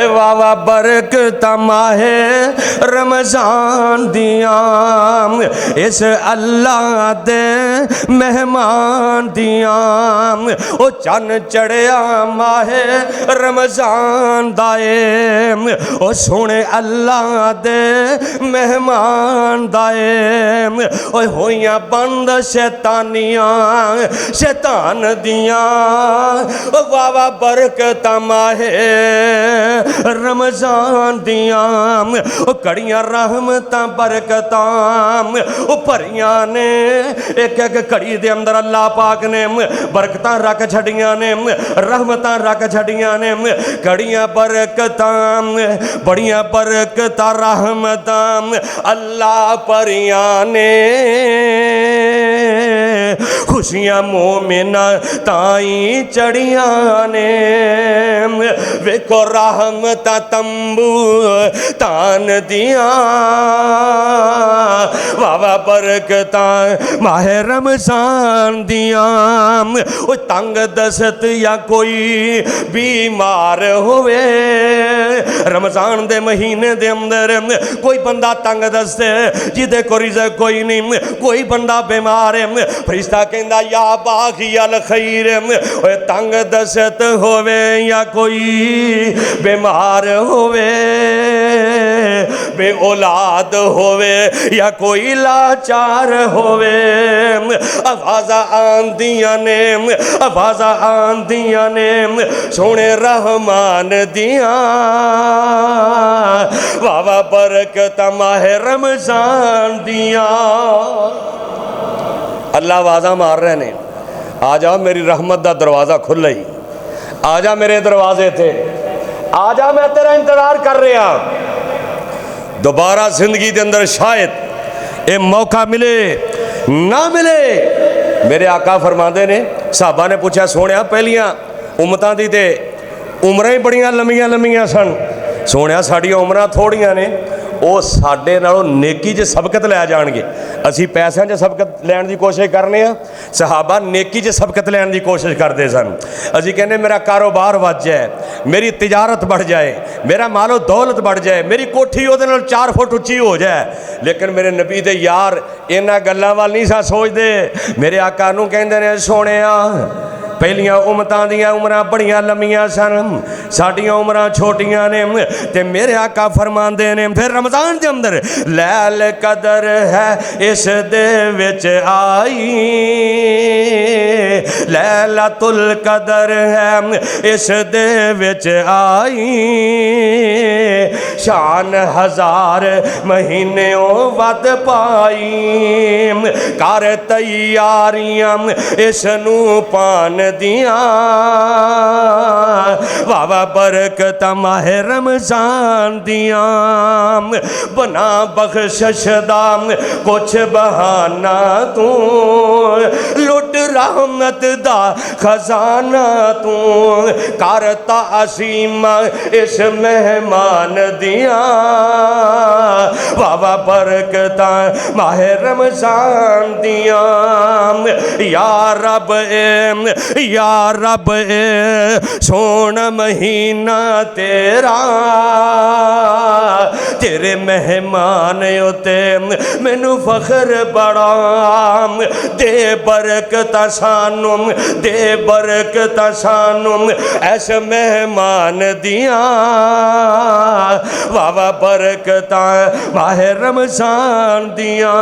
वावा बरकत माहे रमजान दिया, इस अल्लाह दे मेहमान दिया। ओ चन चढ़िया माहे रमजान दाए, ओ सोने अल्लाह दे मेहमान दाए। ओ होइयां बंद शैतानियां शैतान दिया, ओ वावा बरकत माहे रमजान दिया। ओ कड़ियां रहमतां बरकतां ओ भरियां ने, एक एक घड़ी दे अंदर अल्लाह पाक ने बरकतां रख छड़ियां ने, रहमतां रख छड़ियां ने। कड़ियां बरकतां बड़ियां बरकतां रहमतां अल्लाह परियां ने, खुशियां मोमिना ताई चढ़ियां ने। वेखो रहमतां तंबू तान दिया, वावा बरकतां माहे रमजान दिया। ओ तंग दस्त या कोई बीमार होवे, रमजान दे महीने दे अंदर कोई बंदा तंग दस्त जिदे को रिज़्क़ कोई नहीं, कोई बंदा बीमार है, फरिश्ता कहंदा या बागी अल खैर, ओए तंग दस्त होवे या कोई बीमार होवे, बे औलाद होवे या कोई लाचार होवे, आवाज़ा आंदियां ने, आवाज़ा आंदियां ने सोने रहमान दिया। वावा बरकत माहे रमजान दिया। अल्लाह आवाज़ा मार रहे ने, आ जा मेरी रहमत दा दरवाज़ा खुला ही, आ जा मेरे दरवाजे थे, आ जा मैं तेरा इंतजार कर रहा। दोबारा जिंदगी के अंदर शायद ये मौका मिले ना मिले। मेरे आका फरमाते ने, साहबा ने पूछा सोने पहलियां उम्मतां दी ते उम्रां ही बड़ियां लंबियां लंबियां सन, सोने साड़ियां उम्रां थोड़ियां ने, वो साडे नालों नेकी च सबकत लै जाणगे। असी पैसों च सबकत लैण की कोशिश करने, सहाबा नेकी च सबकत लैण की कोशिश करते सन। असी कहने मेरा कारोबार वध जाए, मेरी तिजारत बढ़ जाए, मेरा मालो दौलत बढ़ जाए, मेरी कोठी उहदे नाल 4 फुट उच्ची हो जाए। लेकिन मेरे नबी दे यार इन्हां गल्लां वाल नहीं सा सोचते। मेरे आका नूं कहंदे ने सोहणिया पहलियां उम्मतां दियां उम्रां बड़ियां लंबियां सन, साडियां उम्रां छोटियां ने। ते मेरे आका फरमांदे ने फिर रमज़ान के अंदर लैल कदर है इस दे विच आई, लैलतुल कदर है इस दे विच आई, शान हजार महीनों वध पाई, कर तैयारियां इस नूं पान दिया। वावा बरकत माहे रमजान दिया, बना बख्शिश दा कुछ बहाना तू, लुट रहमत दा खजाना तू, करता असीम इस मेहमान दिया। वावा बरकत माहे रमजान दिया। या रब या रब सोन महीना तेरा, तेरे मेहमान उते मैनू फख्र बड़ा, दे बरकत सानू, दे बरकत सानू ऐस मेहमान दिया। वावा बरकत माहे रमजान दिया।